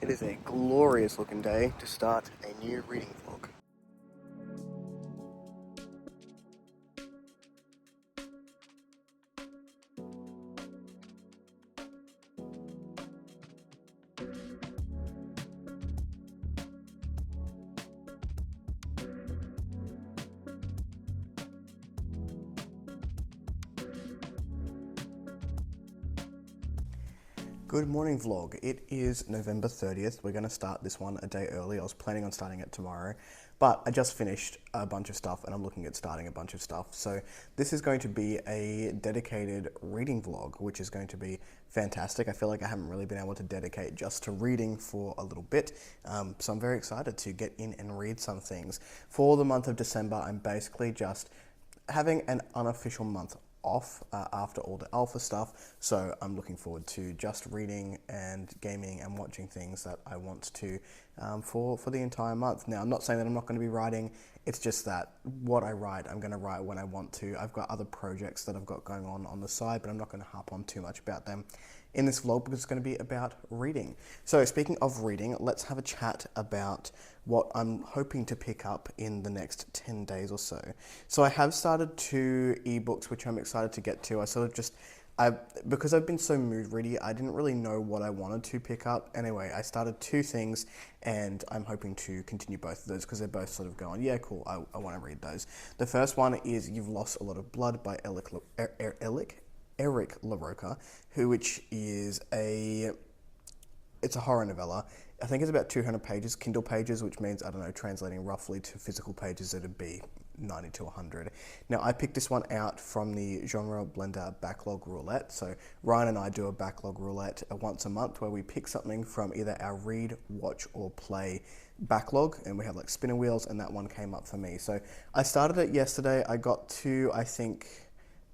It is a glorious looking day to start a new reading vlog. Good morning vlog. It is November 30th. We're going to start this one a day early. I was planning on starting it tomorrow, but I just finished a bunch of stuff and I'm looking at starting a bunch of stuff. So this is going to be a dedicated reading vlog, which is going to be fantastic. I feel like I haven't really been able to dedicate just to reading for a little bit. So I'm very excited to get in and read some things. For the month of December, I'm basically just having an unofficial month off after all the alpha stuff, so I'm looking forward to just reading and gaming and watching things that I want to for the entire month. Now, I'm not saying that I'm not going to be writing, it's just that what I write, I'm going to write when I want to. I've got other projects that I've got going on the side, but I'm not going to harp on too much about them in this vlog because it's going to be about reading. So speaking of reading, let's have a chat about what I'm hoping to pick up in the next 10 days or so. So I have started 2 ebooks, which I'm excited to get to. Because I've been so mood ready, I didn't really know what I wanted to pick up. Anyway, I started 2 things and I'm hoping to continue both of those because they're both sort of going, yeah, cool, I want to read those. The first one is You've Lost a Lot of Blood by Eric LaRocca, which is it's a horror novella. I think it's about 200 pages, Kindle pages, which means, I don't know, translating roughly to physical pages, it'd be 90 to 100. Now, I picked this one out from the Genre Blender Backlog Roulette. So Ryan and I do a backlog roulette once a month where we pick something from either our read, watch, or play backlog, and we have like spinner wheels, and that one came up for me. So I started it yesterday. I got to, I think,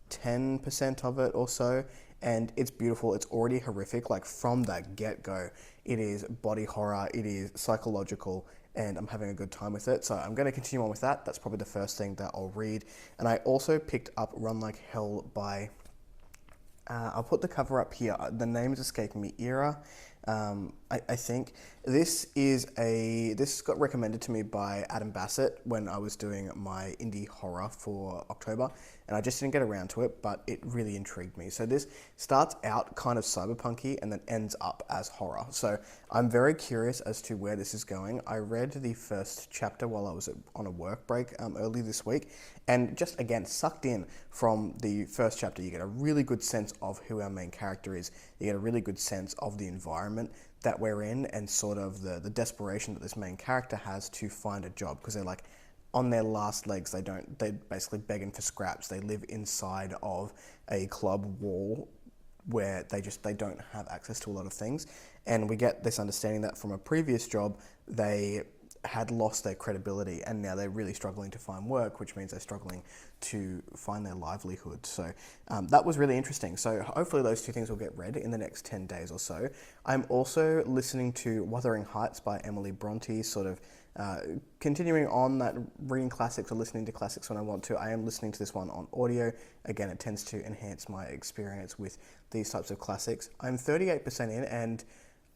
10% of it or so, and it's beautiful. It's already horrific, like from that get-go. It is body horror, it is psychological, and I'm having a good time with it. So I'm going to continue on with that. That's probably the first thing that I'll read. And I also picked up Run Like Hell by, I'll put the cover up here. The name is escaping me, Eira. I think this got recommended to me by Adam Bassett when I was doing my indie horror for October, and I just didn't get around to it, but it really intrigued me. So this starts out kind of cyberpunky and then ends up as horror. So I'm very curious as to where this is going. I read the first chapter while I was on a work break early this week, and just again sucked in from the first chapter. You get a really good sense of who our main character is. You get a really good sense of the environment that we're in and sort of the desperation that this main character has to find a job, because they're like on their last legs. They're basically begging for scraps. They live inside of a club wall where they don't have access to a lot of things. And we get this understanding that from a previous job, they had lost their credibility and now they're really struggling to find work, which means they're struggling to find their livelihood. So that was really interesting. So hopefully those 2 things will get read in the next 10 days or so. I'm also listening to Wuthering Heights by Emily Bronte, sort of continuing on that reading classics or listening to classics when I want to. I am listening to this one on audio. Again, it tends to enhance my experience with these types of classics. I'm 38% in and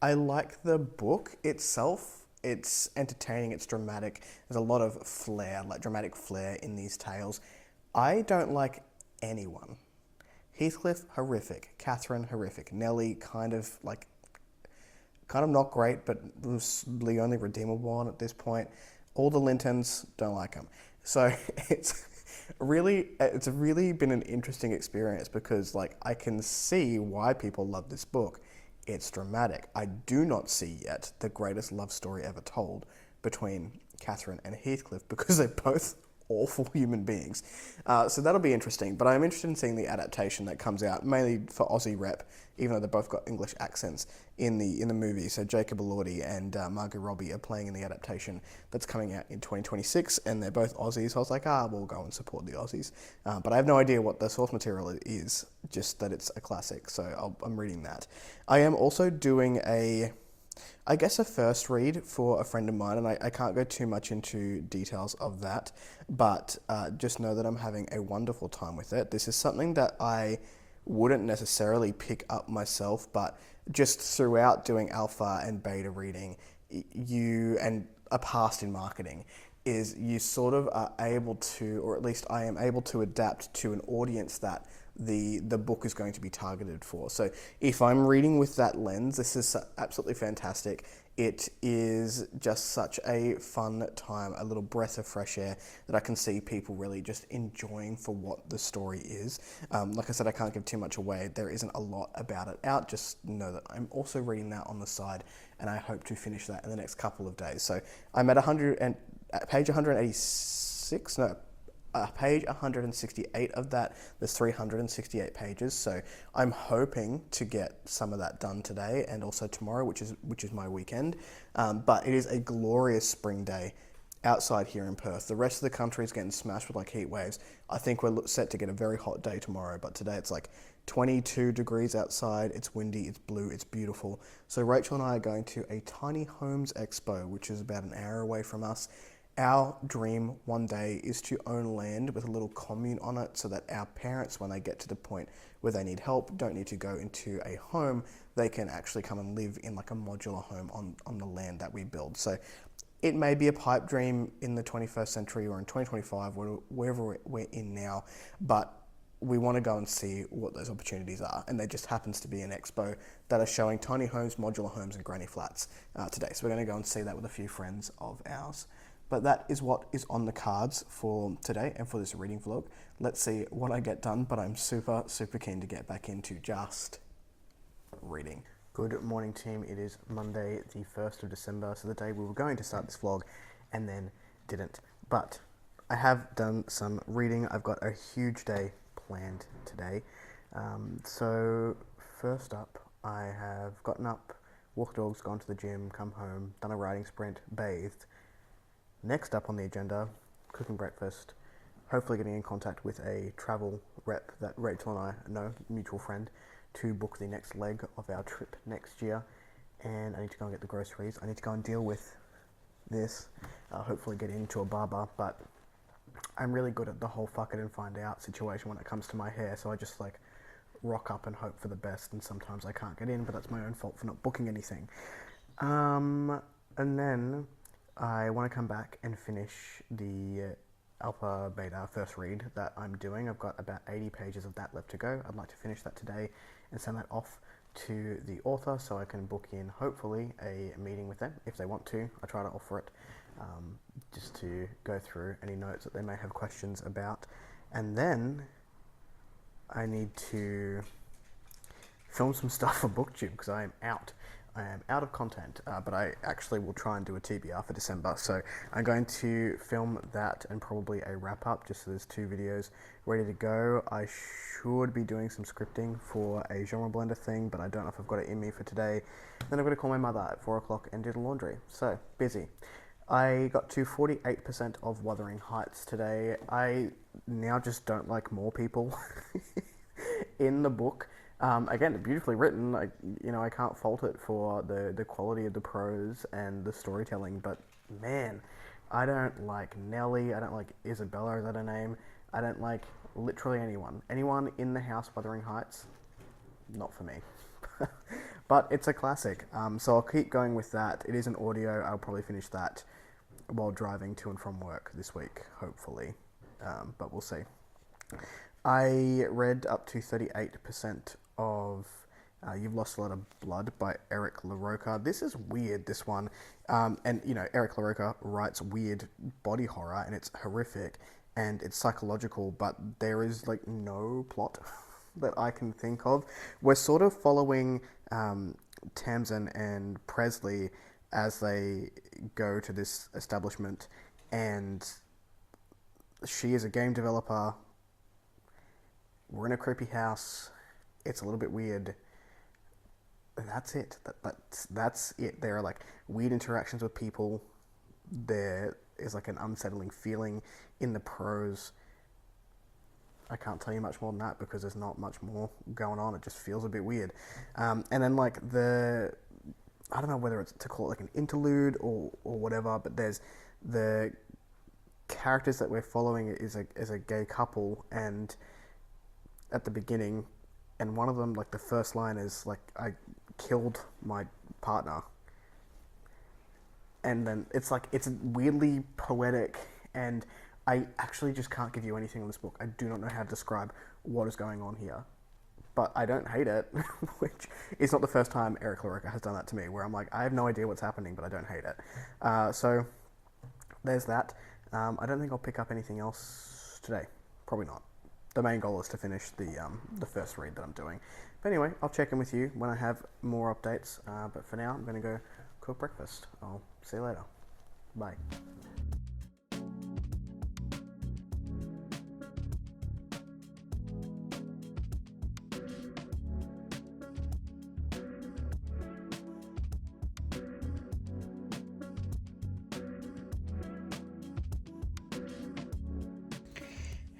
I like the book itself. It's entertaining, it's dramatic. There's a lot of flair, like dramatic flair in these tales. I don't like anyone. Heathcliff, horrific. Catherine, horrific. Nellie, kind of not great, but was the only redeemable one at this point. All the Lintons, don't like them. So it's really been an interesting experience because like I can see why people love this book. It's dramatic. I do not see yet the greatest love story ever told between Catherine and Heathcliff because they're both awful human beings. So that'll be interesting, but I'm interested in seeing the adaptation that comes out, mainly for Aussie rep, even though they've both got English accents in the movie. So Jacob Elordi and Margot Robbie are playing in the adaptation that's coming out in 2026, and they're both Aussies. So I was like, we'll go and support the Aussies. But I have no idea what the source material is, just that it's a classic, so I'm reading that. I am also doing a first read for a friend of mine, and I can't go too much into details of that, but just know that I'm having a wonderful time with it. This is something that I wouldn't necessarily pick up myself, but just throughout doing alpha and beta reading, you and a past in marketing is you sort of are able to, or at least I am able to adapt to an audience that the book is going to be targeted for. So if I'm reading with that lens, this is absolutely fantastic. It is just such a fun time, a little breath of fresh air that I can see people really just enjoying for what the story is. Like I said, I can't give too much away. There isn't a lot about it out. Just know that I'm also reading that on the side, and I hope to finish that in the next couple of days. So I'm at page 186. No, page 168 of that. There's 368 pages, so I'm hoping to get some of that done today and also tomorrow, which is my weekend. But it is a glorious spring day outside here in Perth. The rest of the country is getting smashed with like heat waves. I think we're set to get a very hot day tomorrow, but today it's like 22 degrees outside. It's windy, it's blue, it's beautiful. So Rachel and I are going to a tiny homes expo, which is about an hour away from us. Our dream one day is to own land with a little commune on it so that our parents, when they get to the point where they need help, don't need to go into a home. They can actually come and live in like a modular home on the land that we build. So it may be a pipe dream in the 21st century or in 2025, wherever we're in now, but we want to go and see what those opportunities are. And there just happens to be an expo that is showing tiny homes, modular homes, and granny flats today. So we're going to go and see that with a few friends of ours. But that is what is on the cards for today and for this reading vlog. Let's see what I get done, but I'm super, super keen to get back into just reading. Good morning, team. It is Monday, the 1st of December, so the day we were going to start this vlog and then didn't. But I have done some reading. I've got a huge day planned today. So first up, I have gotten up, walked dogs, gone to the gym, come home, done a riding sprint, bathed. Next up on the agenda, cooking breakfast, hopefully getting in contact with a travel rep that Rachel and I know, mutual friend, to book the next leg of our trip next year. And I need to go and get the groceries. I need to go and deal with this, hopefully get into a barber, but I'm really good at the whole fuck it and find out situation when it comes to my hair, so I just like rock up and hope for the best, and sometimes I can't get in, but that's my own fault for not booking anything. And then I want to come back and finish the alpha beta first read that I'm doing. I've got about 80 pages of that left to go. I'd like to finish that today and send that off to the author so I can book in, hopefully, a meeting with them if they want to. I try to offer it just to go through any notes that they may have questions about. And then I need to film some stuff for BookTube because I am out. I am out of content, but I actually will try and do a TBR for December. So I'm going to film that and probably a wrap up, just so there's 2 videos ready to go. I should be doing some scripting for a genre blender thing, but I don't know if I've got it in me for today. Then I'm going to call my mother at 4 o'clock and do the laundry. So busy. I got to 48% of Wuthering Heights today. I now just don't like more people in the book. Again, beautifully written. I can't fault it for the quality of the prose and the storytelling. But man, I don't like Nellie. I don't like Isabella. Is that her name? I don't like literally anyone. Anyone in the house, Wuthering Heights, not for me. But it's a classic. So I'll keep going with that. It is an audio. I'll probably finish that while driving to and from work this week, hopefully. But we'll see. I read up to 38% of You've Lost a Lot of Blood by Eric LaRocca. This is weird, this one. And, Eric LaRocca writes weird body horror, and it's horrific, and it's psychological, but there is, no plot that I can think of. We're sort of following Tamsin and Presley as they go to this establishment, and she is a game developer. We're in a creepy house. It's a little bit weird. And that's it. That's it. There are weird interactions with people. There is an unsettling feeling in the prose. I can't tell you much more than that because there's not much more going on. It just feels a bit weird. And then I don't know whether it's to call it an interlude or whatever, but there's the characters that we're following is a gay couple, and at the beginning, and one of them, like the first line is like, I killed my partner, and then it's like it's weirdly poetic, and I actually just can't give you anything on this book. I do not know how to describe what is going on here, but I don't hate it, which is not the first time Eric LaRocca has done that to me, where I'm like, I have no idea what's happening, but I don't hate it. So there's that. I don't think I'll pick up anything else today. Probably not. The main goal is to finish the first read that I'm doing. But anyway, I'll check in with you when I have more updates. But for now, I'm going to go cook breakfast. I'll see you later. Bye.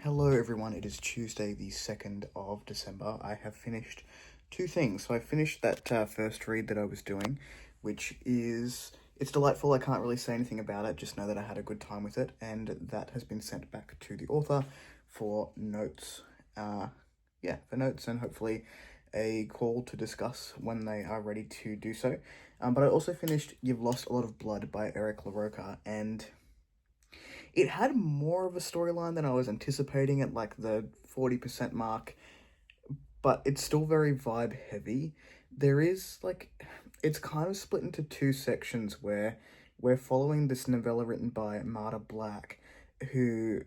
Hello everyone, it is Tuesday the 2nd of December. I have finished two things. So I finished that first read that I was doing, which is, it's delightful. I can't really say anything about it, just know that I had a good time with it, and that has been sent back to the author for notes. For notes and hopefully a call to discuss when they are ready to do so. But I also finished You've Lost a Lot of Blood by Eric LaRocca, and it had more of a storyline than I was anticipating at like the 40% mark, but it's still very vibe heavy. There is like, it's kind of split into two sections where we're following this novella written by Marta Black, who,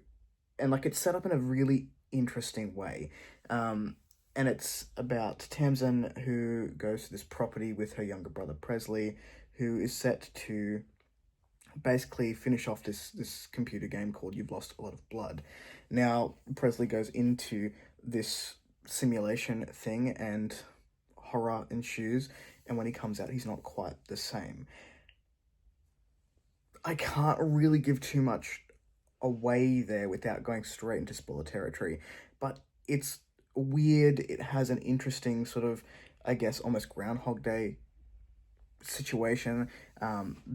and like it's set up in a really interesting way. And it's about Tamsin, who goes to this property with her younger brother Presley, who is set to basically finish off this computer game called You've Lost a Lot of Blood. Now, Presley goes into this simulation thing and horror ensues, and when he comes out, he's not quite the same. I can't really give too much away there without going straight into spoiler territory, but it's weird. It has an interesting sort of, I guess, almost Groundhog Day situation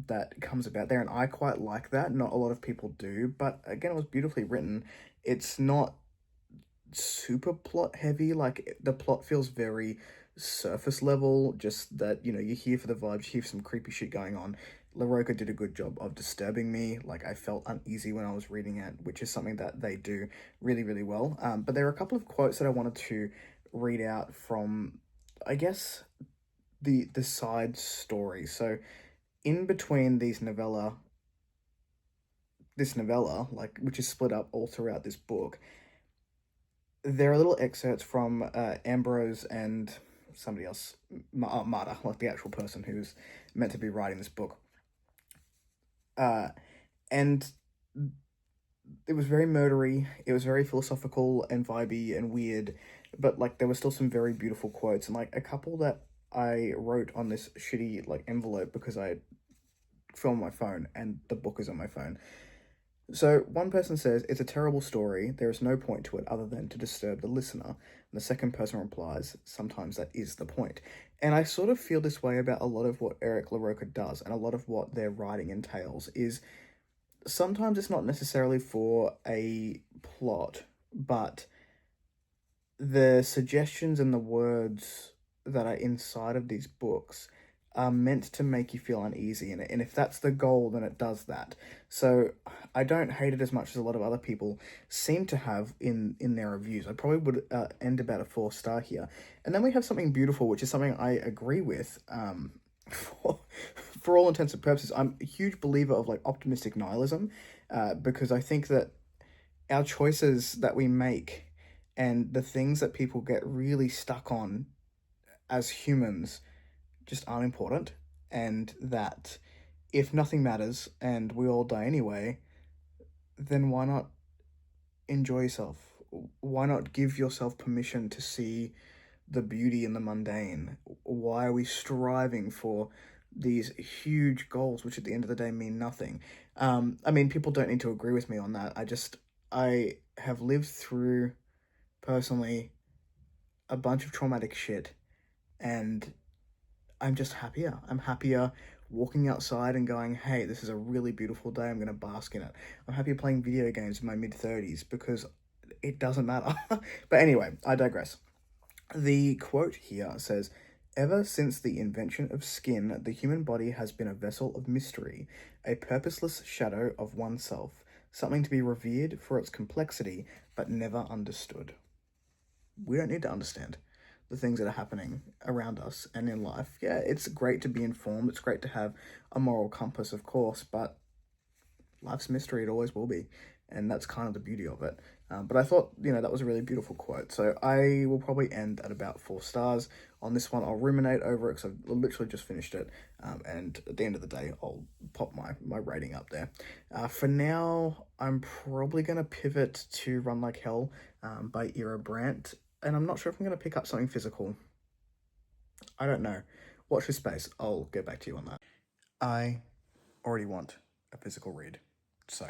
that comes about there, and I quite like that. Not a lot of people do, but again, it was beautifully written. It's not super plot heavy. Like, the plot feels very surface level, just that, you know, you're here for the vibes, you hear some creepy shit going on. LaRocca did a good job of disturbing me. Like, I felt uneasy when I was reading it, which is something that they do really, really well. But there are a couple of quotes that I wanted to read out from, I guess, the side story. So in between this novella, like, which is split up all throughout this book, there are little excerpts from Ambrose and somebody else, Marta, like the actual person who's meant to be writing this book. And it was very murdery, it was very philosophical and vibey and weird, but like there were still some very beautiful quotes, and like a couple that I wrote on this shitty like envelope because I filmed my phone and the book is on my phone. So one person says, "It's a terrible story. There is no point to it other than to disturb the listener." And the second person replies, "Sometimes that is the point." And I sort of feel this way about a lot of what Eric LaRocca does, and a lot of what their writing entails is sometimes it's not necessarily for a plot, but the suggestions and the words that are inside of these books are meant to make you feel uneasy in it, and if that's the goal, then it does that. So I don't hate it as much as a lot of other people seem to have in their reviews. I probably would end about a 4-star here. And then we have something beautiful, which is something I agree with. For all intents and purposes, I'm a huge believer of like optimistic nihilism, because I think that our choices that we make and the things that people get really stuck on as humans just aren't important, and that if nothing matters and we all die anyway, then why not enjoy yourself? Why not give yourself permission to see the beauty in the mundane? Why are we striving for these huge goals, which at the end of the day mean nothing? I mean, people don't need to agree with me on that. I have lived through, personally, a bunch of traumatic shit, and I'm just happier. I'm happier walking outside and going, hey, this is a really beautiful day, I'm going to bask in it. I'm happier playing video games in my mid-30s because it doesn't matter. But anyway, I digress. The quote here says, "Ever since the invention of skin, the human body has been a vessel of mystery, a purposeless shadow of oneself, something to be revered for its complexity, but never understood." We don't need to understand the things that are happening around us and in life. Yeah, it's great to be informed, it's great to have a moral compass, of course, but life's a mystery, it always will be. And that's kind of the beauty of it. But I thought, that was a really beautiful quote. So I will probably end at about 4 stars on this one. I'll ruminate over it because I've literally just finished it. And at the end of the day, I'll pop my rating up there. For now, I'm probably going to pivot to Run Like Hell by Eira Brandt. And I'm not sure if I'm going to pick up something physical. I don't know. Watch this space. I'll get back to you on that. I already want a physical read. So,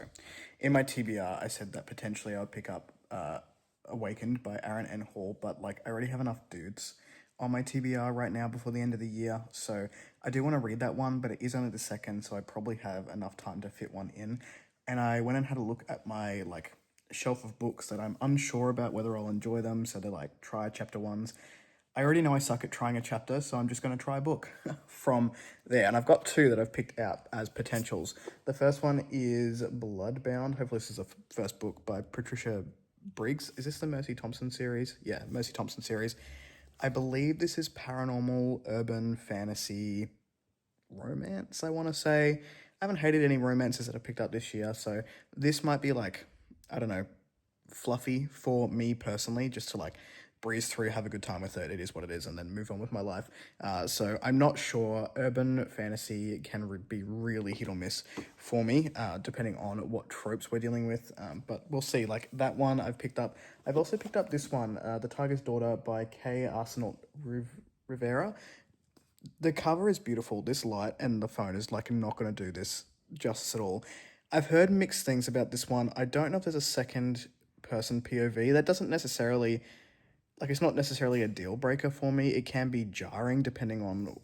in my TBR, I said that potentially I would pick up Awakened by Aaron N. Hall, but I already have enough dudes on my TBR right now before the end of the year. So, I do want to read that one, but it is only the second, so I probably have enough time to fit one in. And I went and had a look at my shelf of books that I'm unsure about whether I'll enjoy them. So they're try chapter ones. I already know I suck at trying a chapter, so I'm just going to try a book from there. And I've got two that I've picked out as potentials. The first one is Bloodbound. Hopefully this is a first book by Patricia Briggs. Is this the Mercy Thompson series? Yeah, Mercy Thompson series. I believe this is paranormal, urban, fantasy, romance, I want to say. I haven't hated any romances that I picked up this year, so this might be I don't know, fluffy for me personally, just to breeze through, have a good time with it. It is what it is, and then move on with my life. So I'm not sure. Urban fantasy can be really hit or miss for me, depending on what tropes we're dealing with. But we'll see. That one I've picked up. I've also picked up this one, The Tiger's Daughter by K. Arsenault Rivera. The cover is beautiful. This light and the phone is not going to do this justice at all. I've heard mixed things about this one. I don't know if there's a second person POV. That doesn't necessarily, it's not necessarily a deal breaker for me. It can be jarring depending on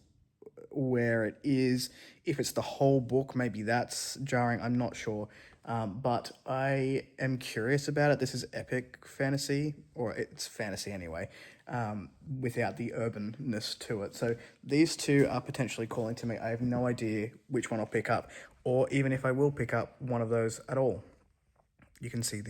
where it is. If it's the whole book, maybe that's jarring. I'm not sure. But I am curious about it. This is epic fantasy, or it's fantasy anyway, without the urbanness to it. So these two are potentially calling to me. I have no idea which one I'll pick up, or even if I will pick up one of those at all. You can see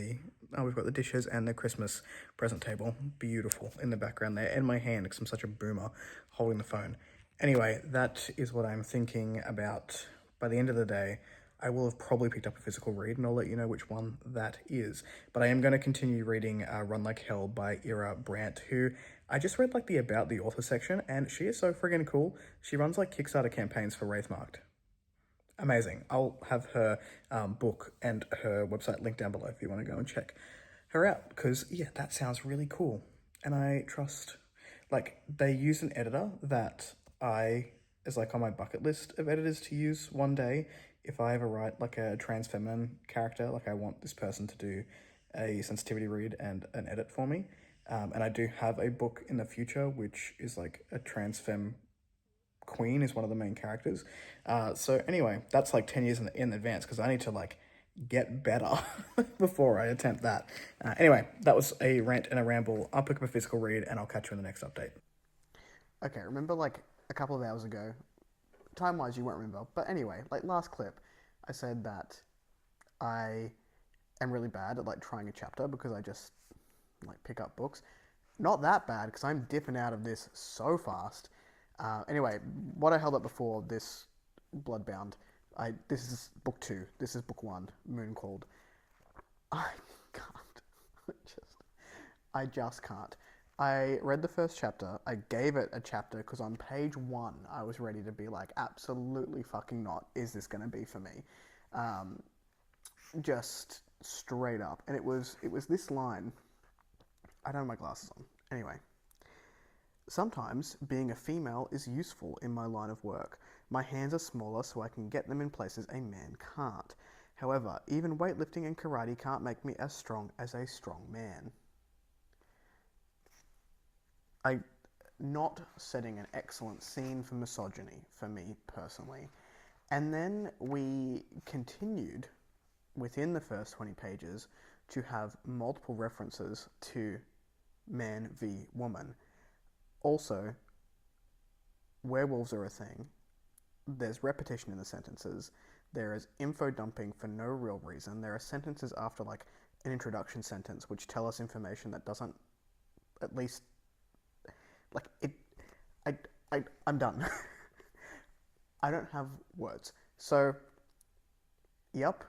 we've got the dishes and the Christmas present table, beautiful in the background there, and my hand because I'm such a boomer holding the phone. Anyway, that is what I'm thinking about. By the end of the day, I will have probably picked up a physical read, and I'll let you know which one that is. But I am going to continue reading Run Like Hell by Eira Brandt, who I just read the About the Author section, and she is so friggin' cool. She runs Kickstarter campaigns for Wraithmarked. Amazing. I'll have her book and her website linked down below if you want to go and check her out, because that sounds really cool. And I trust, they use an editor that is on my bucket list of editors to use one day. If I ever write a trans feminine character, I want this person to do a sensitivity read and an edit for me. And I do have a book in the future which is a trans femme queen is one of the main characters. So anyway, that's 10 years in advance, because I need to get better before I attempt that. Anyway, that was a rant and a ramble. I'll pick up a physical read and I'll catch you in the next update. Okay, remember a couple of hours ago, time-wise you won't remember, but anyway, last clip, I said that I am really bad at trying a chapter because I just pick up books. Not that bad, because I'm dipping out of this so fast. Anyway, what I held up before this Bloodbound, this is book 2. This is book 1, Moon Called. I can't. I just can't. I read the first chapter. I gave it a chapter because on page 1 I was ready to be absolutely fucking not. Is this going to be for me? Just straight up. And it was this line. I don't have my glasses on. Anyway. Sometimes being a female is useful in my line of work. My hands are smaller so I can get them in places a man can't. However, even weightlifting and karate can't make me as strong as a strong man. Not setting an excellent scene for misogyny for me personally. And then we continued within the first 20 pages to have multiple references to man v woman. Also, werewolves are a thing. There's repetition in the sentences. There is info dumping for no real reason. There are sentences after like an introduction sentence which tell us information that doesn't, at least, like it. I, I'm done. I don't have words. So, yep.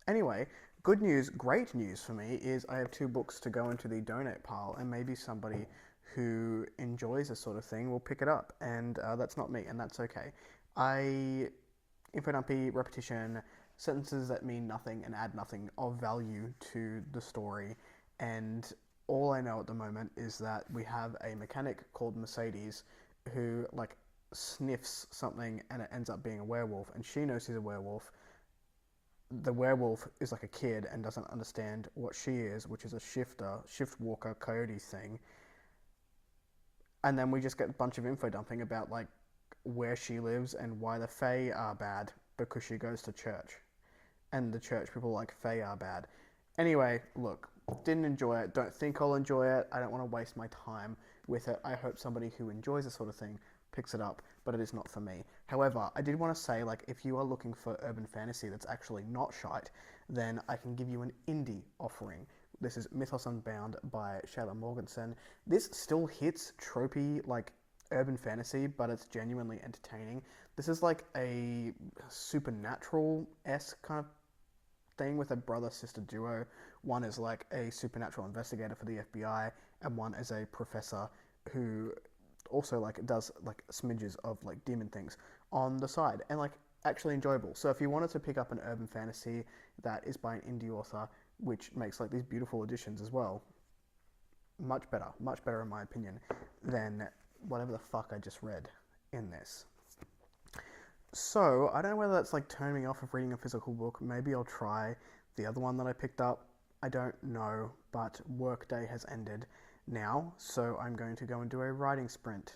Anyway, good news, great news for me is I have 2 books to go into the donate pile, and maybe somebody who enjoys this sort of thing will pick it up, and that's not me, and that's okay. I infodumpy, repetition, sentences that mean nothing and add nothing of value to the story, and all I know at the moment is that we have a mechanic called Mercedes who like sniffs something and it ends up being a werewolf, and she knows he's a werewolf. The werewolf is like a kid and doesn't understand what she is, which is a shift walker, coyote thing. And then we just get a bunch of info dumping about like where she lives and why the Fae are bad because she goes to church. And the church people like Fae are bad. Anyway, look, didn't enjoy it. Don't think I'll enjoy it. I don't want to waste my time with it. I hope somebody who enjoys this sort of thing picks it up, but it is not for me. However, I did want to say, like, if you are looking for urban fantasy that's actually not shite, then I can give you an indie offering. This is Mythos Unbound by Shayla Morganson. This still hits tropey, like, urban fantasy, but it's genuinely entertaining. This is like a supernatural-esque kind of thing with a brother-sister duo. One is like a supernatural investigator for the FBI, and one is a professor who also like does like smidges of like demon things on the side, and like actually enjoyable. So if you wanted to pick up an urban fantasy that is by an indie author, which makes like these beautiful editions as well, much better in my opinion than whatever the fuck I just read in this. So I don't know whether that's like turning me off of reading a physical book. Maybe I'll try the other one that I picked up. I don't know, but workday has ended now, so I'm going to go and do a writing sprint.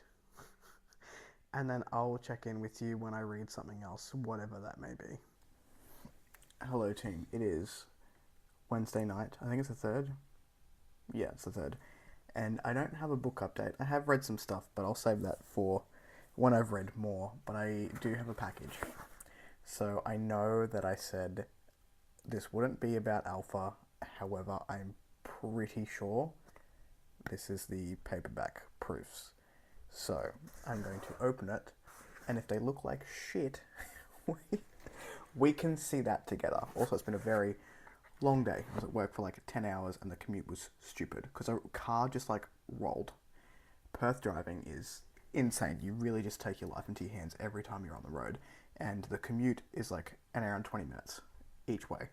And then I'll check in with you when I read something else, whatever that may be. Hello team, it is Wednesday night. I think it's the 3rd. Yeah, it's the 3rd. And I don't have a book update. I have read some stuff, but I'll save that for when I've read more. But I do have a package. So I know that I said this wouldn't be about alpha. However, I'm pretty sure this is the paperback proofs. So I'm going to open it, and if they look like shit, we can see that together. Also, it's been a very long day. I was at work for like 10 hours, and the commute was stupid because a car just like rolled. Perth driving is insane. You really just take your life into your hands every time you're on the road, and the commute is like an hour and 20 minutes each way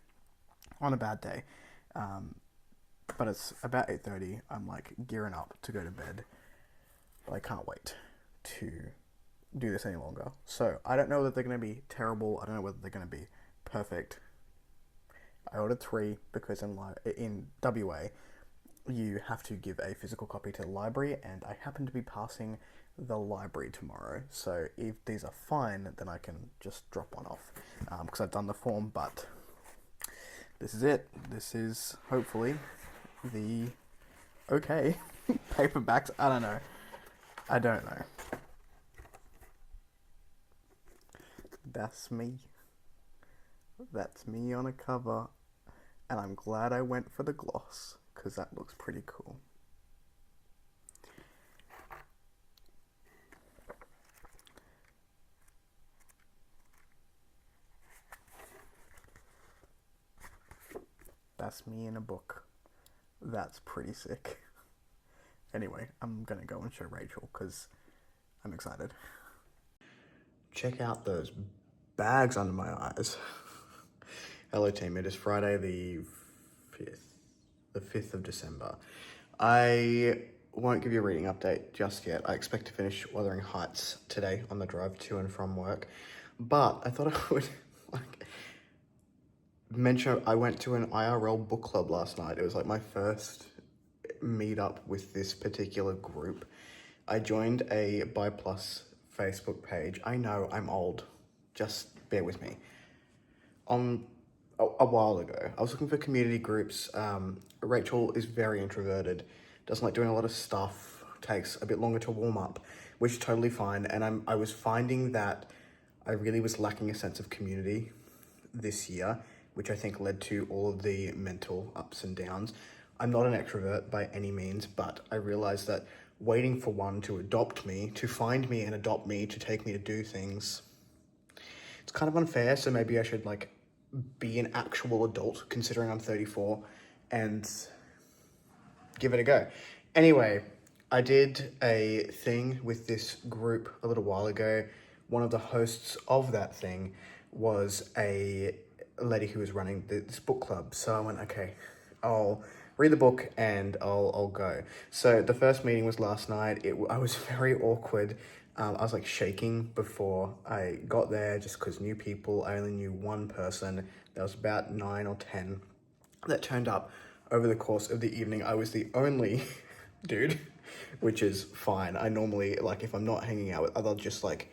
on a bad day. But it's about 8:30. I'm like gearing up to go to bed, but I can't wait to do this any longer. So I don't know whether they're going to be terrible. I don't know whether they're going to be perfect. I ordered 3 because in WA you have to give a physical copy to the library, and I happen to be passing the library tomorrow. So if these are fine, then I can just drop one off because I've done the form. But this is it. This is hopefully the okay paperbacks. I don't know. That's me. That's me on a cover, and I'm glad I went for the gloss because that looks pretty cool. That's me in a book. That's pretty sick. Anyway, I'm gonna go and show Rachel because I'm excited. Check out those bags under my eyes. Hello team, it is Friday the 5th of December. I won't give you a reading update just yet. I expect to finish Wuthering Heights today on the drive to and from work. But I thought I would mention I went to an IRL book club last night. It was like my first meet up with this particular group. I joined a Buy Plus Facebook page. I know I'm old. Just bear with me. A while ago, I was looking for community groups. Rachel is very introverted, doesn't like doing a lot of stuff, takes a bit longer to warm up, which is totally fine. And I was finding that I really was lacking a sense of community this year, which I think led to all of the mental ups and downs. I'm not an extrovert by any means, but I realized that waiting for one to adopt me, to find me and adopt me, to take me to do things, it's kind of unfair. So maybe I should like be an actual adult, considering I'm 34, and give it a go. Anyway, I did a thing with this group a little while ago. One of the hosts of that thing was a lady who was running this book club. So I went, okay, I'll read the book and I'll go. So the first meeting was last night. I was very awkward. I was like shaking before I got there just because new people. I only knew one person. There was about 9 or 10 that turned up over the course of the evening. I was the only dude, which is fine. I normally, like, if I'm not hanging out with other just like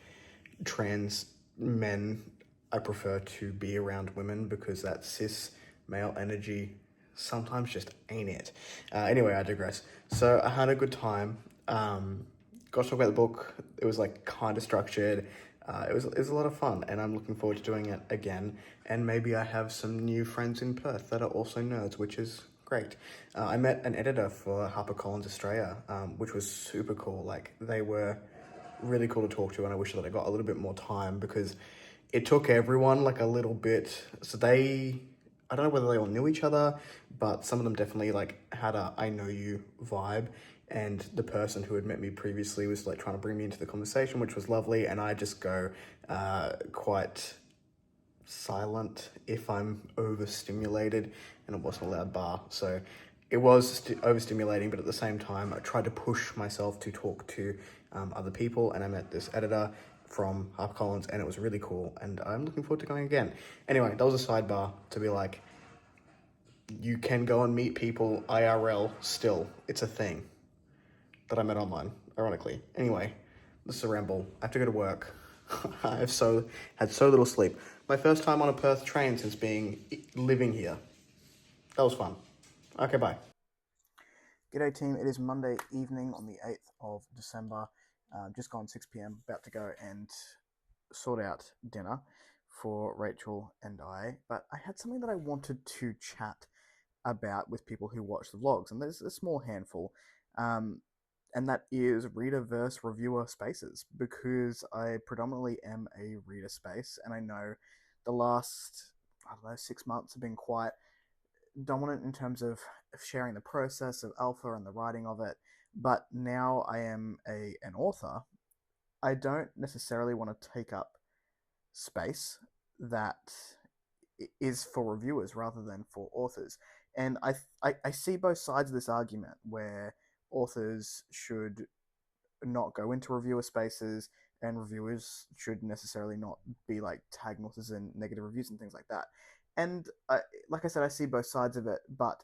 trans men, I prefer to be around women because that cis male energy sometimes just ain't it. Anyway, I digress. So I had a good time. Got to talk about the book. It was like kind of structured. It was a lot of fun, and I'm looking forward to doing it again. And maybe I have some new friends in Perth that are also nerds, which is great. I met an editor for HarperCollins Australia, which was super cool. Like, they were really cool to talk to, and I wish that I got a little bit more time because it took everyone like a little bit. So I don't know whether they all knew each other, but some of them definitely like had a I know you vibe. And the person who had met me previously was like trying to bring me into the conversation, which was lovely. And I just go quite silent if I'm overstimulated, and it wasn't a loud bar. So it was overstimulating, but at the same time, I tried to push myself to talk to other people, and I met this editor from HarperCollins, and it was really cool, and I'm looking forward to going again. Anyway, that was a sidebar to be like, you can go and meet people IRL still. It's a thing that I met online, ironically. Anyway, this is a ramble. I have to go to work. I have had so little sleep. My first time on a Perth train since living here. That was fun. Okay, bye. G'day team, it is Monday evening on the 8th of December. Just gone 6 p.m, about to go and sort out dinner for Rachel and I. But I had something that I wanted to chat about with people who watch the vlogs, and there's a small handful. And that is reader versus reviewer spaces, because I predominantly am a reader space, and I know the last, I don't know, 6 months have been quite dominant in terms of sharing the process of alpha and the writing of it. But now I am an author. I don't necessarily want to take up space that is for reviewers rather than for authors. And I see both sides of this argument where authors should not go into reviewer spaces, and reviewers should necessarily not be like tagging authors in negative reviews and things like that. And like I said, I see both sides of it. But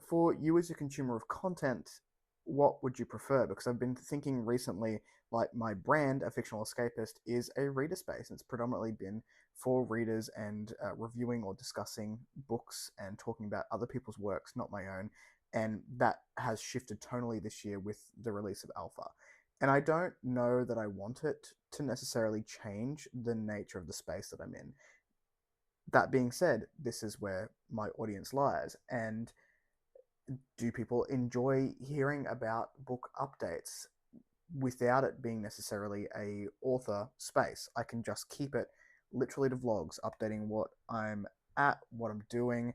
for you as a consumer of content, what would you prefer? Because I've been thinking recently, like, my brand, A Fictional Escapist, is a reader space. It's predominantly been for readers and reviewing or discussing books and talking about other people's works, not my own. And that has shifted tonally this year with the release of Alpha. And I don't know that I want it to necessarily change the nature of the space that I'm in. That being said, this is where my audience lies. And do people enjoy hearing about book updates without it being necessarily a author space? I can just keep it literally to vlogs, updating what I'm at, what I'm doing.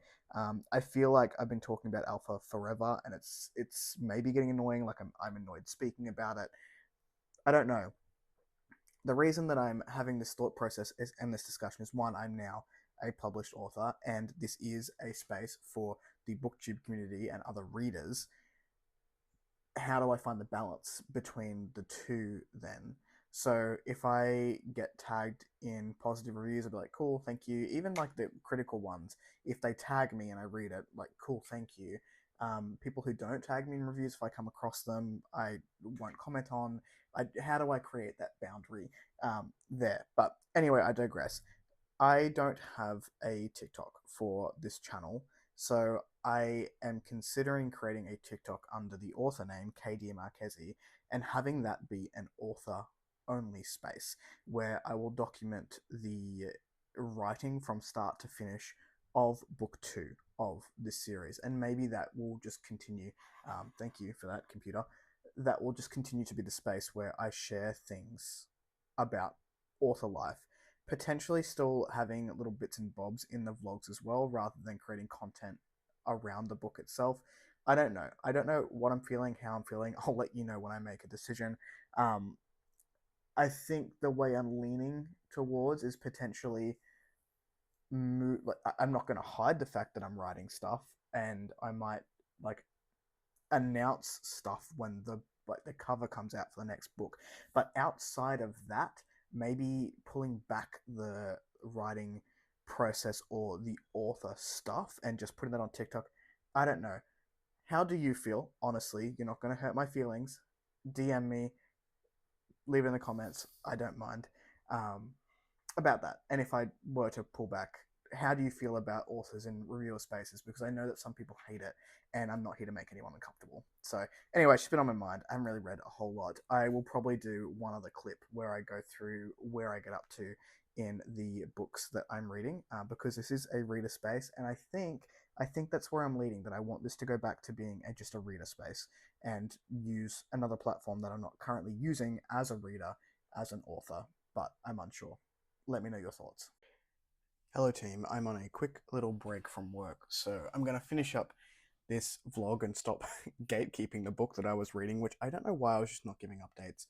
I feel like I've been talking about alpha forever, and it's maybe getting annoying. Like, I'm annoyed speaking about it. I don't know. The reason that I'm having this thought process and this discussion is, one, I'm now a published author, and this is a space for the booktube community and other readers. How do I find the balance between the two then? So if I get tagged in positive reviews, I'll be like, cool, thank you. Even like the critical ones, if they tag me and I read it, like, cool, thank you. People who don't tag me in reviews, if I come across them, I won't comment on. How do I create that boundary there? But anyway, I digress. I don't have a TikTok for this channel, So I am considering creating a TikTok under the author name KD Marchesi and having that be an author only space where I will document the writing from start to finish of book two of this series. And maybe that will just continue. Thank you for that, computer. That will just continue to be the space where I share things about author life, potentially still having little bits and bobs in the vlogs as well, rather than creating content around the book itself. I don't know. I don't know what I'm feeling, how I'm feeling. I'll let you know when I make a decision. Um, I think the way I'm leaning towards is potentially like I'm not going to hide the fact that I'm writing stuff, and I might like announce stuff when the cover comes out for the next book. But outside of that, maybe pulling back the writing process or the author stuff and just putting that on TikTok. I don't know. How do you feel? Honestly, you're not going to hurt my feelings. DM me, leave it in the comments. I don't mind. Um, about that. And if I were to pull back, how do you feel about authors in reviewer spaces? Because I know that some people hate it, and I'm not here to make anyone uncomfortable. So, anyway, it's been on my mind. I haven't really read a whole lot. I will probably do one other clip where I go through where I get up to in the books that I'm reading, because this is a reader space, and I think that's where I'm leading. That I want this to go back to being just a reader space and use another platform that I'm not currently using as a reader, as an author, but I'm unsure. Let me know your thoughts. Hello, team. I'm on a quick little break from work, so I'm going to finish up this vlog and stop gatekeeping the book that I was reading, which I don't know why I was just not giving updates.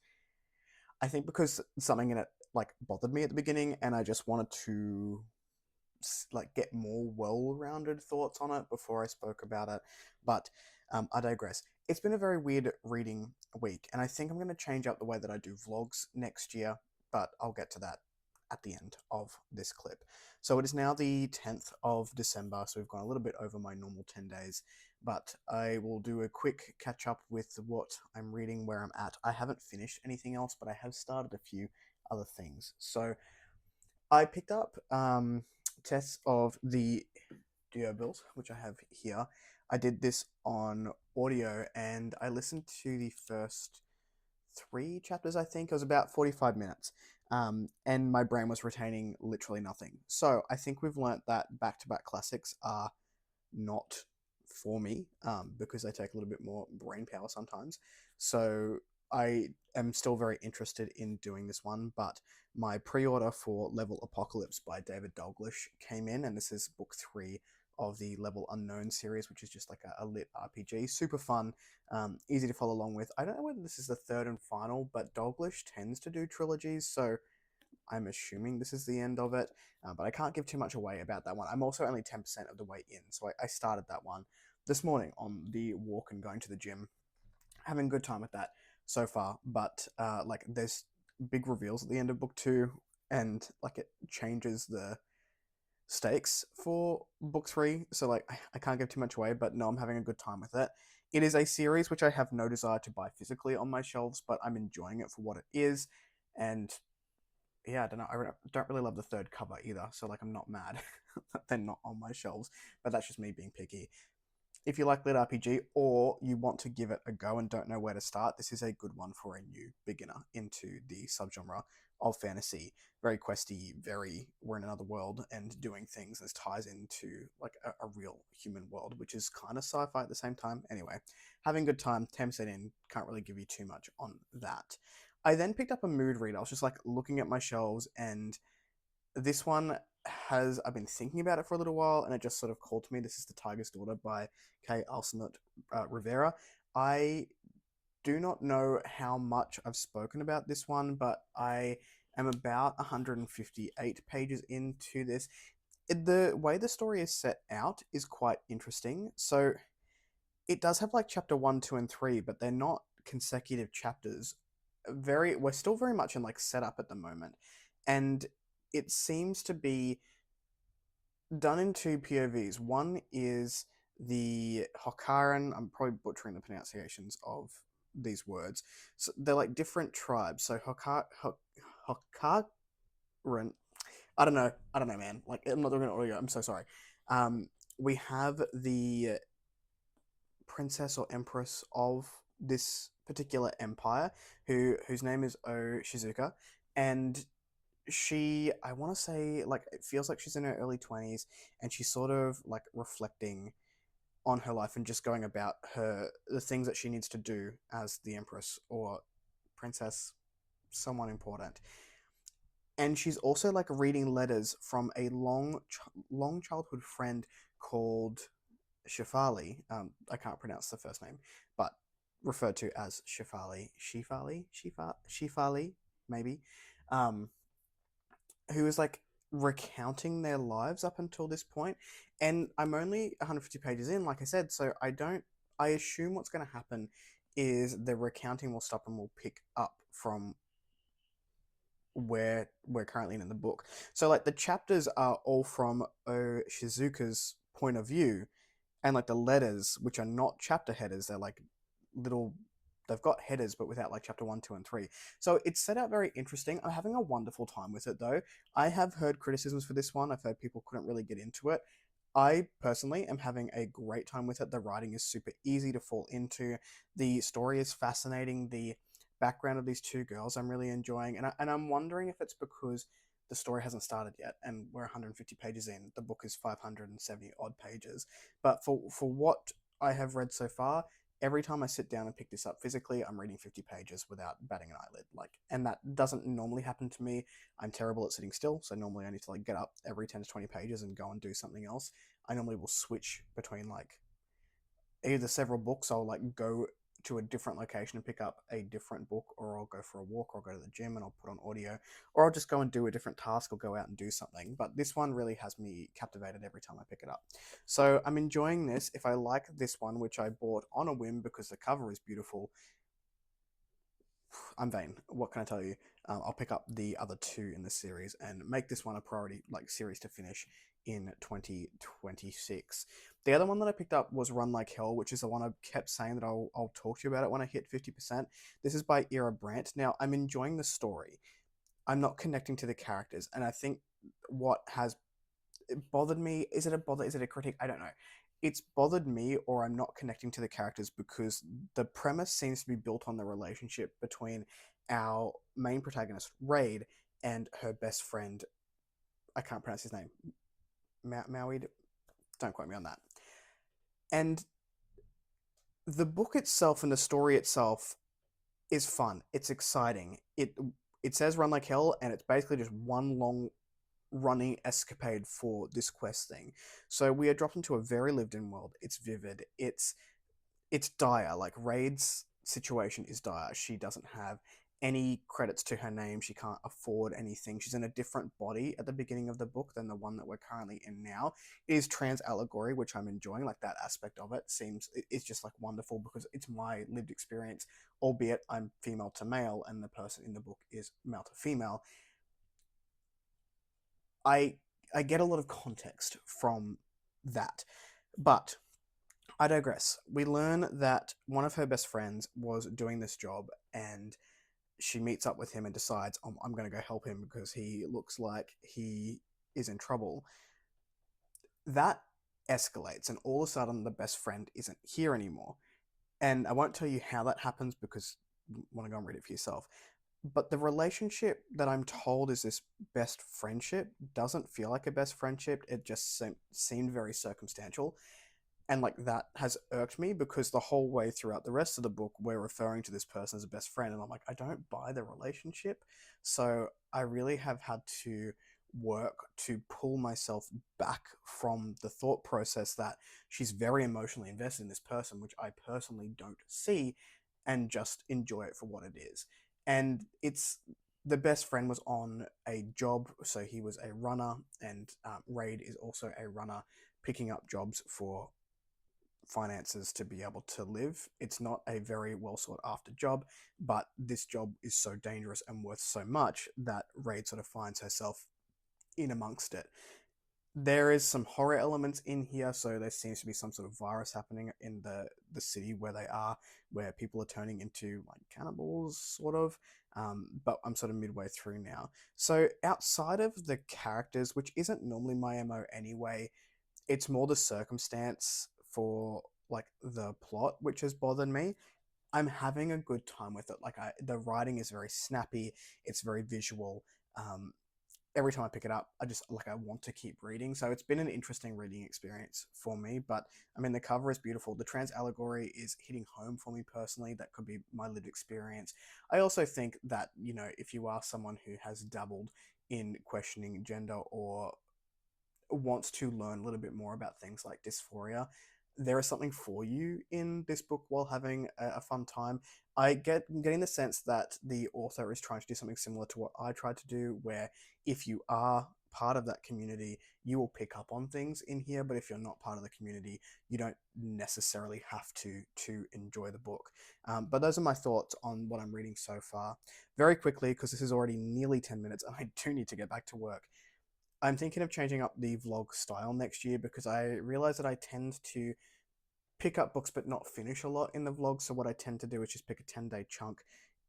I think because something in it like bothered me at the beginning, and I just wanted to like get more well-rounded thoughts on it before I spoke about it. But I digress. It's been a very weird reading week, and I think I'm going to change up the way that I do vlogs next year, but I'll get to that at the end of this clip. So it is now the 10th of December, so we've gone a little bit over my normal 10 days, but I will do a quick catch up with what I'm reading, where I'm at. I haven't finished anything else, but I have started a few other things. So I picked up tests of the Duo Built, which I have here. I did this on audio, and I listened to the first three chapters, I think. It was about 45 minutes. And my brain was retaining literally nothing. So I think we've learnt that back-to-back classics are not for me, because they take a little bit more brain power sometimes. So I am still very interested in doing this one, but my pre-order for Level Apocalypse by David Dalglish came in, and this is book three of the Level Unknown series, which is just like a lit RPG. Super fun, easy to follow along with. I don't know whether this is the third and final, but Dalglish tends to do trilogies, so I'm assuming this is the end of it, but I can't give too much away about that one. I'm also only 10% of the way in, so I started that one this morning on the walk and going to the gym. Having a good time with that so far, but like there's big reveals at the end of book two, and like it changes the stakes for book three, so like I can't give too much away, but no, I'm having a good time with it. It is a series which I have no desire to buy physically on my shelves, but I'm enjoying it for what it is, and yeah, I don't know. I don't really love the third cover either, so like I'm not mad that they're not on my shelves, but that's just me being picky. If you like lit RPG or you want to give it a go and don't know where to start, this is a good one for a new beginner into the subgenre of fantasy. Very questy, very we're in another world and doing things. This ties into like a real human world, which is kind of sci-fi at the same time. Anyway, having a good time, 10% in, can't really give you too much on that. I then picked up a mood reader. I was just like looking at my shelves, and this one has, I've been thinking about it for a little while, and it just sort of called to me. This is The Tiger's Daughter by Kay Arsenault Rivera. I do not know how much I've spoken about this one, but I am about 158 pages into this. The way the story is set out is quite interesting. So it does have like chapter one, two, and three, but they're not consecutive chapters. We're still very much in like setup at the moment, and it seems to be done in two POVs. One is the Hokaran. I'm probably butchering the pronunciations of these words. So they're like different tribes. So Hokaran. I don't know, man. Like I'm not doing it audio. I'm so sorry. we have the princess or empress of this particular empire, whose name is O Shizuka, and she, I want to say, like, it feels like she's in her early 20s, and she's sort of like reflecting on her life and just going about the things that she needs to do as the empress or princess, someone important. And she's also like reading letters from a long childhood friend called Shifali. I can't pronounce the first name, but referred to as Shifali, maybe. Um, who is like recounting their lives up until this point. And I'm only 150 pages in, like I said, so I don't. I assume what's going to happen is the recounting will stop and will pick up from where we're currently in the book. So like the chapters are all from O Shizuka's point of view, and like the letters, which are not chapter headers, they're like little. They've got headers, but without like chapter one, two, and three. So it's set out very interesting. I'm having a wonderful time with it, though. I have heard criticisms for this one. I've heard people couldn't really get into it. I personally am having a great time with it. The writing is super easy to fall into. The story is fascinating. The background of these two girls I'm really enjoying, and I'm wondering if it's because the story hasn't started yet, and we're 150 pages in. The book is 570 odd pages, but for what I have read so far, every time I sit down and pick this up physically, I'm reading 50 pages without batting an eyelid. Like, and that doesn't normally happen to me. I'm terrible at sitting still, so normally I need to like get up every 10 to 20 pages and go and do something else. I normally will switch between like either several books. I'll like go to a different location and pick up a different book, or I'll go for a walk, or I'll go to the gym and I'll put on audio, or I'll just go and do a different task or go out and do something. But this one really has me captivated every time I pick it up. So I'm enjoying this. If I like this one, which I bought on a whim because the cover is beautiful, I'm vain. What can I tell you? I'll pick up the other two in the series and make this one a priority, like series to finish in 2026. The other one that I picked up was Run Like Hell, which is the one I kept saying that I'll talk to you about it when I hit 50%. This is by Eira Brandt. Now, I'm enjoying the story. I'm not connecting to the characters, and I think what has bothered me, is it a bother? Is it a critique? I don't know. It's bothered me, or I'm not connecting to the characters because the premise seems to be built on the relationship between our main protagonist, Raid, and her best friend. I can't pronounce his name. Maui? Don't quote me on that. And the book itself and the story itself is fun. It's exciting. It says Run Like Hell, and it's basically just one long running escapade for this quest thing. So we are dropped into a very lived in world. It's vivid. It's dire. Like Raid's situation is dire. She doesn't have any credits to her name. She can't afford anything. She's in a different body at the beginning of the book than the one that we're currently in now. It is trans allegory, which I'm enjoying. Like that aspect of it seems it's just like wonderful because it's my lived experience, albeit I'm female to male and the person in the book is male to female. I I get a lot of context from that. But I digress. We learn that one of her best friends was doing this job, and she meets up with him and decides, I'm going to go help him because he looks like he is in trouble. That escalates, and all of a sudden, the best friend isn't here anymore. And I won't tell you how that happens because you want to go and read it for yourself. But the relationship that I'm told is this best friendship doesn't feel like a best friendship. It just seemed very circumstantial, and like that has irked me because the whole way throughout the rest of the book we're referring to this person as a best friend, and I'm like, I don't buy the relationship. So I really have had to work to pull myself back from the thought process that she's very emotionally invested in this person, which I personally don't see, and just enjoy it for what it is. And it's the best friend was on a job, so he was a runner, and Raid is also a runner, picking up jobs for finances to be able to live. It's not a very well sought after job, but this job is so dangerous and worth so much that Raid sort of finds herself in amongst it. There is some horror elements in here, so there seems to be some sort of virus happening in the city where they are, where people are turning into like cannibals, sort of. But I'm sort of midway through now. So outside of the characters, which isn't normally my MO anyway, it's more the circumstance for like the plot which has bothered me. I'm having a good time with it. Like the writing is very snappy. It's very visual. Um, every time I pick it up, I want to keep reading. So it's been an interesting reading experience for me. But I mean, the cover is beautiful. The trans allegory is hitting home for me personally. That could be my lived experience. I also think that, you know, if you are someone who has dabbled in questioning gender or wants to learn a little bit more about things like dysphoria, there is something for you in this book while having a fun time. Getting the sense that the author is trying to do something similar to what I tried to do, where if you are part of that community, you will pick up on things in here, but if you're not part of the community, you don't necessarily have to enjoy the book. But those are my thoughts on what I'm reading so far. Very quickly, because this is already nearly 10 minutes and I do need to get back to work. I'm thinking of changing up the vlog style next year because I realize that I tend to pick up books but not finish a lot in the vlog. So what I tend to do is just pick a 10-day chunk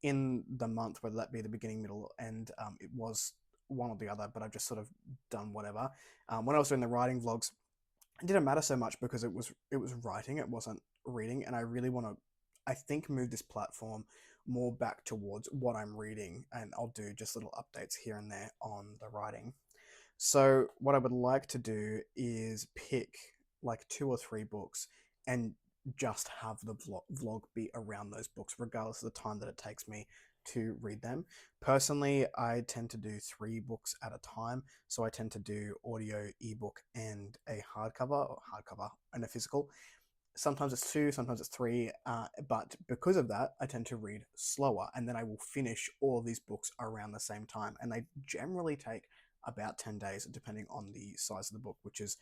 in the month, whether that be the beginning, middle, and it was one or the other, but I've just sort of done whatever. When I was doing the writing vlogs, it didn't matter so much because it was writing, it wasn't reading, and I really want to, I think, move this platform more back towards what I'm reading, and I'll do just little updates here and there on the writing. So what I would like to do is pick like 2 or 3 books and just have the vlog be around those books, regardless of the time that it takes me to read them. Personally, I tend to do 3 books at a time. So I tend to do audio, ebook, and a hardcover and a physical. Sometimes it's 2, sometimes it's 3, but because of that, I tend to read slower, and then I will finish all of these books around the same time, and they generally take about 10 days, depending on the size of the book, which is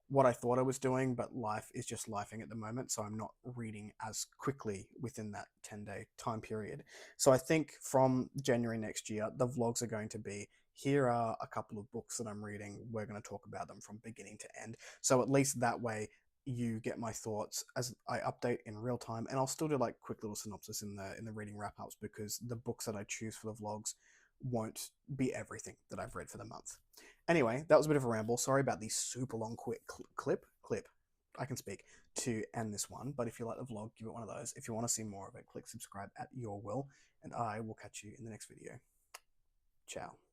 what I thought I was doing, but life is just lifing at the moment, so I'm not reading as quickly within that 10-day time period. So I think from January next year, the vlogs are going to be, here are a couple of books that I'm reading, we're going to talk about them from beginning to end. So at least that way, you get my thoughts as I update in real time, and I'll still do like quick little synopsis in the reading wrap ups because the books that I choose for the vlogs won't be everything that I've read for the month. Anyway, that was a bit of a ramble. Sorry about the super long quick clip. I can speak to end this one, but if you like the vlog, give it one of those. If you want to see more of it, click subscribe at your will, and I will catch you in the next video. Ciao.